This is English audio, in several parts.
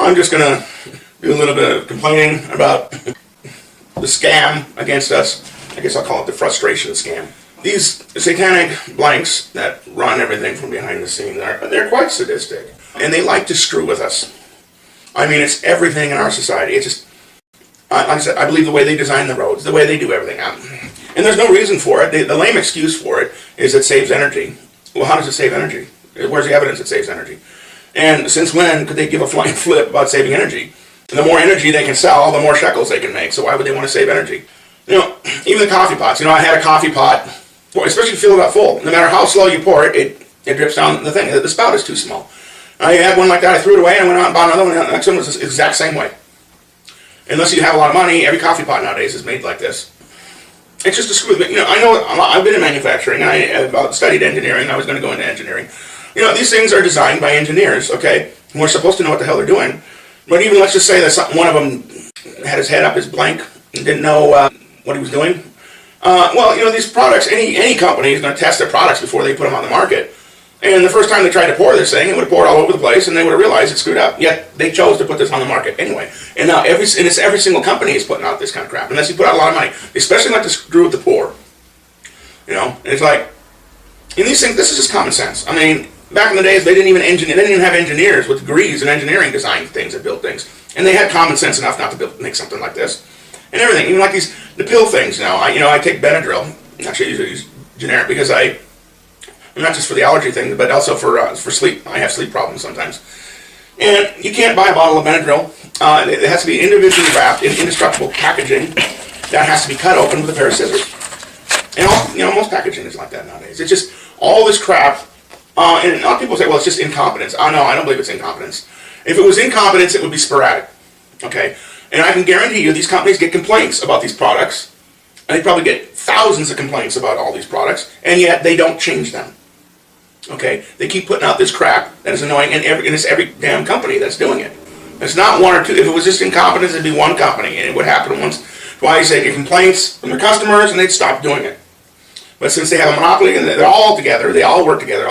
I'm just going to do a little bit of complaining about the scam against us. I guess I'll call it the frustration scam. These satanic blanks that run everything from behind the scenes, they're quite sadistic. And they like to screw with us. I mean, it's everything in our society. It's just, like I said, I believe the way they design the roads, the way they do everything. And there's no reason for it. The lame excuse for it is it saves energy. Well, how does it save energy? Where's the evidence it saves energy? And since when could they give a flying flip about saving energy? And the more energy they can sell, the more shekels they can make. So why would they want to save energy? You know, even the coffee pots. You know, I had a coffee pot, especially if you fill it up full. No matter how slow you pour it, it drips down the thing. The spout is too small. I had one like that. I threw it away and went out and bought another one. The next one was the exact same way. Unless you have a lot of money, every coffee pot nowadays is made like this. It's just a screw. You know, I know I've been in manufacturing. I studied engineering. I was going to go into engineering. You know, these things are designed by engineers, okay? And we're supposed to know what the hell they're doing. But even let's just say that one of them had his head up his blank and didn't know what he was doing. Well, you know, these products, any company is going to test their products before they put them on the market. And the first time they tried to pour this thing, it would have poured all over the place, and they would have realized it screwed up. Yet they chose to put this on the market anyway. And now every single company is putting out this kind of crap, unless you put out a lot of money. They especially like to screw with the poor. You know, and it's like, in these things, this is just common sense. I mean, back in the days, they didn't even have engineers with degrees in engineering design things and build things, and they had common sense enough not to make something like this, and everything. Even like the pill things. Now, I take Benadryl. Actually, I usually use generic because not just for the allergy thing, but also for sleep. I have sleep problems sometimes, and you can't buy a bottle of Benadryl. It has to be individually wrapped in indestructible packaging that has to be cut open with a pair of scissors. And most packaging is like that nowadays. It's just all this crap. And a lot of people say, well, it's just incompetence. Oh, no, I don't believe it's incompetence. If it was incompetence, it would be sporadic. Okay? And I can guarantee you these companies get complaints about these products. And they probably get thousands of complaints about all these products. And yet they don't change them. Okay? They keep putting out this crap that is annoying. And it's every damn company that's doing it. It's not one or two. If it was just incompetence, it'd be one company. And it would happen once, twice. They get complaints from their customers and they'd stop doing it. But since they have a monopoly and they're all together, they all work together,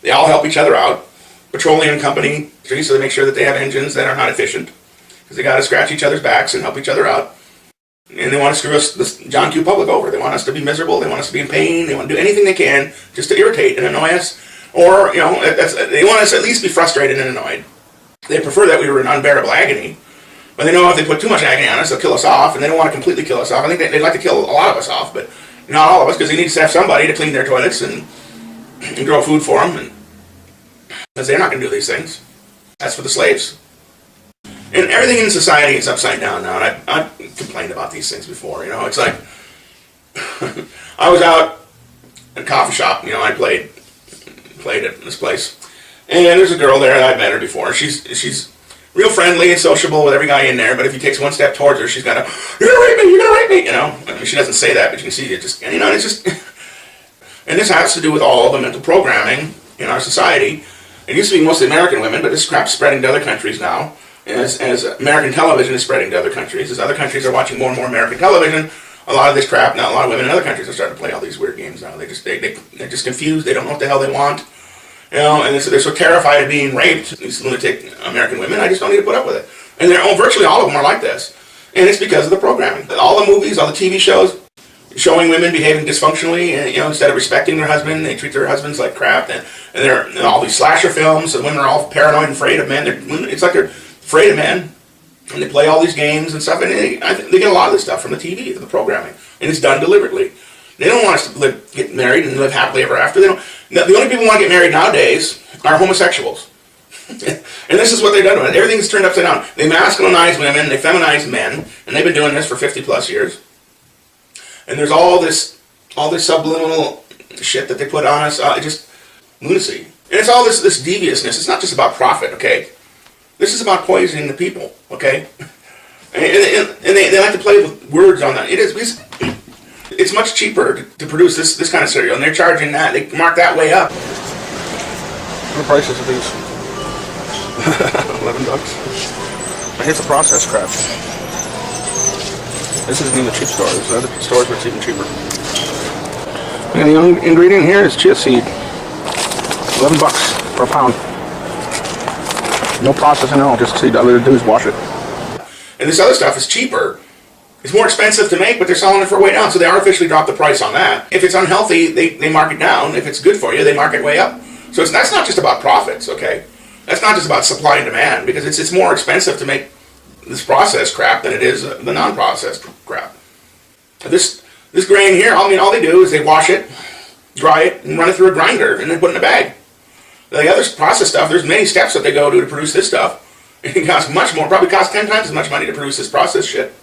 they all help each other out. Petroleum company, so they make sure that they have engines that are not efficient. Because they got to scratch each other's backs and help each other out. And they want to screw us, the John Q. public over. They want us to be miserable. They want us to be in pain. They want to do anything they can just to irritate and annoy us. Or, you know, they want us to at least be frustrated and annoyed. They prefer that we were in unbearable agony. But they know if they put too much agony on us, they'll kill us off. And they don't want to completely kill us off. I think they'd like to kill a lot of us off, but not all of us, because they need to have somebody to clean their toilets and grow food for them, because they're not going to do these things. That's for the slaves. And everything in society is upside down now, and I've complained about these things before. You know, it's like, I was out at a coffee shop, you know, I played at this place, and there's a girl there, and I've met her before. She's real friendly and sociable with every guy in there, but if he takes one step towards her, she's got to, you're gonna rape me, you know. I mean, she doesn't say that, but you can see it just, you know, it's just, and this has to do with all the mental programming in our society. It used to be mostly American women, but this crap's spreading to other countries now, as American television is spreading to other countries. As other countries are watching more and more American television, a lot of this crap, now a lot of women in other countries are starting to play all these weird games now. They're just confused, they don't know what the hell they want. You know, and they're so terrified of being raped, these lunatic American women, I just don't need to put up with it. And virtually all of them are like this. And it's because of the programming. All the movies, all the TV shows, showing women behaving dysfunctionally, and, you know, instead of respecting their husband, they treat their husbands like crap. And they're all these slasher films, and women are all paranoid and afraid of men. It's like they're afraid of men. And they play all these games and stuff, and they get a lot of this stuff from the TV, from the programming. And it's done deliberately. They don't want us to get married and live happily ever after. The only people who want to get married nowadays are homosexuals. And this is what they've done to it. Everything's turned upside down. They masculinize women, they feminize men, and they've been doing this for 50 plus years. And there's all this subliminal shit that they put on us, just lunacy. And it's all this deviousness. It's not just about profit, okay? This is about poisoning the people, okay? And they like to play with words on that. It's much cheaper to produce this kind of cereal, and they're charging that. They mark that way up. What are the prices of these? $11. Here's the processed crap. This isn't even the cheap stores. There's other stores where it's even cheaper. And the ingredient here is chia seed. $11 per pound. No processing at all. Just all they do is wash it. And this other stuff is cheaper. It's more expensive to make, but they're selling it for way down, so they artificially drop the price on that. If it's unhealthy, they mark it down. If it's good for you, they mark it way up. So that's not just about profits, okay? That's not just about supply and demand, because it's more expensive to make this processed crap than it is the non-processed crap. This grain here, I mean, all they do is they wash it, dry it, and run it through a grinder, and then put it in a bag. The other processed stuff, there's many steps that they go to produce this stuff. It costs much more, probably costs 10 times as much money to produce this processed shit.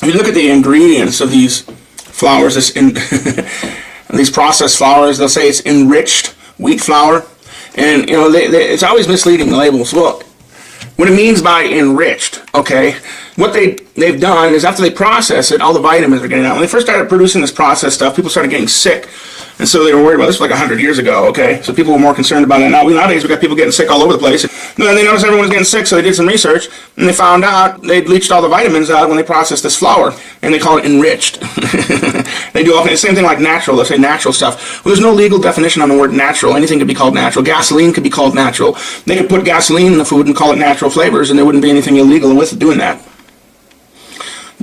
If you look at the ingredients of these flours, these processed flours, they'll say it's enriched wheat flour, and you know it's always misleading, the labels. Well, what it means by enriched, okay, what they've done is after they process it, all the vitamins are getting out. When they first started producing this processed stuff, people started getting sick. And so they were worried about this was like 100 years ago, okay? So people were more concerned about it. Nowadays, we got people getting sick all over the place. And then they noticed everyone was getting sick, so they did some research, and they found out they'd leached all the vitamins out when they processed this flour, and they call it enriched. They do the same thing like natural. They'll say natural stuff. Well, there's no legal definition on the word natural. Anything could be called natural. Gasoline could be called natural. They could put gasoline in the food and call it natural flavors, and there wouldn't be anything illegal with doing that.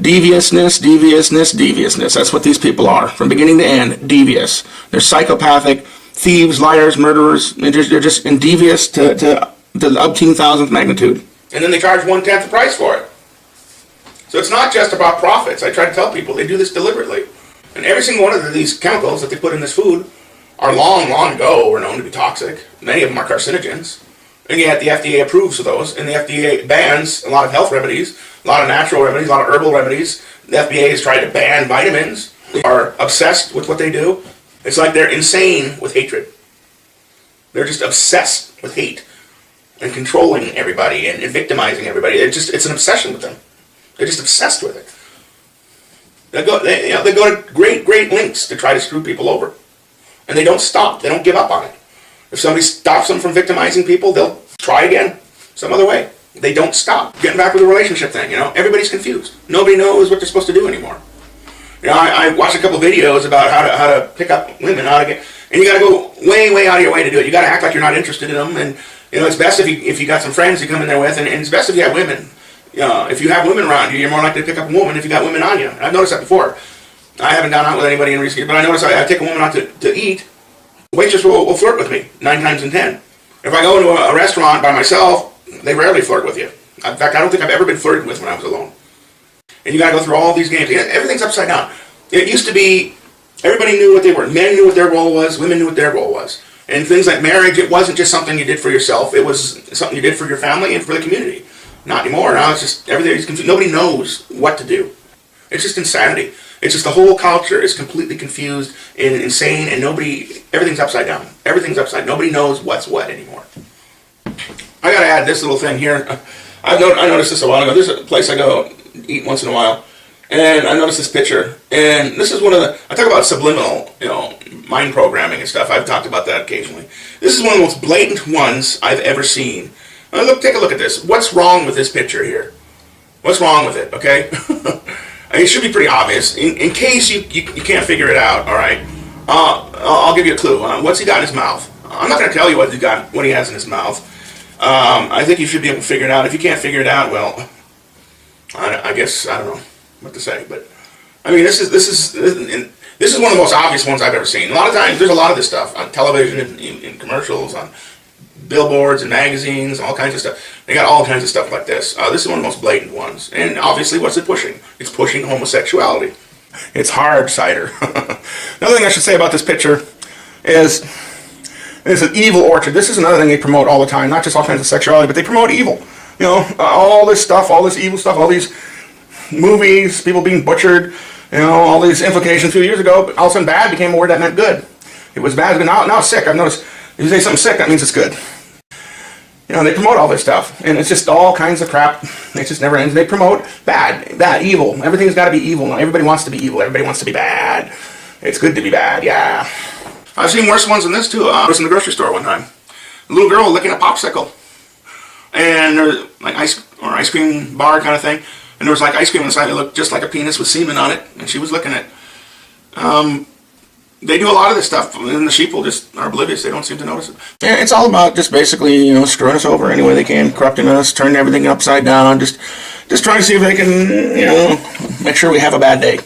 Deviousness, deviousness, deviousness. That's what these people are. From beginning to end, devious. They're psychopathic, thieves, liars, murderers. They're just devious to the umpteen thousandth magnitude. And then they charge 1/10 the price for it. So it's not just about profits. I try to tell people they do this deliberately. And every single one of these chemicals that they put in this food are long ago were known to be toxic. Many of them are carcinogens. And yet the FDA approves of those, and the FDA bans a lot of health remedies, a lot of natural remedies, a lot of herbal remedies. The FDA has tried to ban vitamins. They are obsessed with what they do. It's like they're insane with hatred. They're just obsessed with hate and controlling everybody and victimizing everybody. It's an obsession with them. They're just obsessed with it. They go to great lengths to try to screw people over. And they don't stop. They don't give up on it. If somebody stops them from victimizing people, they'll try again some other way. They don't stop. Getting back with the relationship thing, everybody's confused. Nobody knows what they're supposed to do anymore. I watched a couple videos about how to pick up women, and you got to go way out of your way to do it. You got to act like you're not interested in them, and it's best if you got some friends you come in there with, and it's best if you have women. If you have women around you, you're more likely to pick up a woman if you got women on you. I've noticed that before. I haven't gone out with anybody in recent years, but I noticed I take a woman out to eat. The waitress will flirt with me 9 times in 10. If I go to a restaurant by myself, they rarely flirt with you. In fact, I don't think I've ever been flirted with when I was alone. And you got to go through all these games. Everything's upside down. It used to be everybody knew what they were. Men knew what their role was. Women knew what their role was. And things like marriage, it wasn't just something you did for yourself. It was something you did for your family and for the community. Not anymore. Now it's just everything's confused. Nobody knows what to do. It's just insanity. It's just the whole culture is completely confused and insane, and everything's upside down. Everything's upside. Nobody knows what's what anymore. I gotta add this little thing here. I noticed this a while ago. There's a place I go eat once in a while, and I noticed this picture. And this is I talk about subliminal, mind programming and stuff. I've talked about that occasionally. This is one of the most blatant ones I've ever seen. Take a look at this. What's wrong with this picture here? What's wrong with it? Okay. It should be pretty obvious. In case you can't figure it out, all right, I'll give you a clue. What's he got in his mouth? I'm not going to tell you what he has in his mouth. I think you should be able to figure it out. If you can't figure it out, well, I guess I don't know what to say. But I mean, this is one of the most obvious ones I've ever seen. A lot of times, there's a lot of this stuff on television, in commercials, on billboards and magazines, all kinds of stuff. They got all kinds of stuff like this. This is one of the most blatant ones. And obviously, what's it pushing? It's pushing homosexuality. It's hard cider. Another thing I should say about this picture is it's an evil orchard. This is another thing they promote all the time. Not just all kinds of sexuality, but they promote evil. All this stuff, all this evil stuff, all these movies, people being butchered, all these implications. A few years ago, all of a sudden bad became a word that meant good. It was bad, but now it's sick. I've noticed if you say something sick, that means it's good. They promote all this stuff, and it's just all kinds of crap. It just never ends. They promote bad, evil. Everything's got to be evil. Everybody wants to be evil. Everybody wants to be bad. It's good to be bad, yeah. I've seen worse ones than this, too. I was in the grocery store one time. A little girl licking a popsicle. And there was like ice cream bar kind of thing. And there was like ice cream inside that looked just like a penis with semen on it. And she was licking it. they do a lot of this stuff, and the sheep will just are oblivious. They don't seem to notice it. Yeah, it's all about just basically, you know, screwing us over any way they can, corrupting us, turning everything upside down, just trying to see if they can, you know, make sure we have a bad day.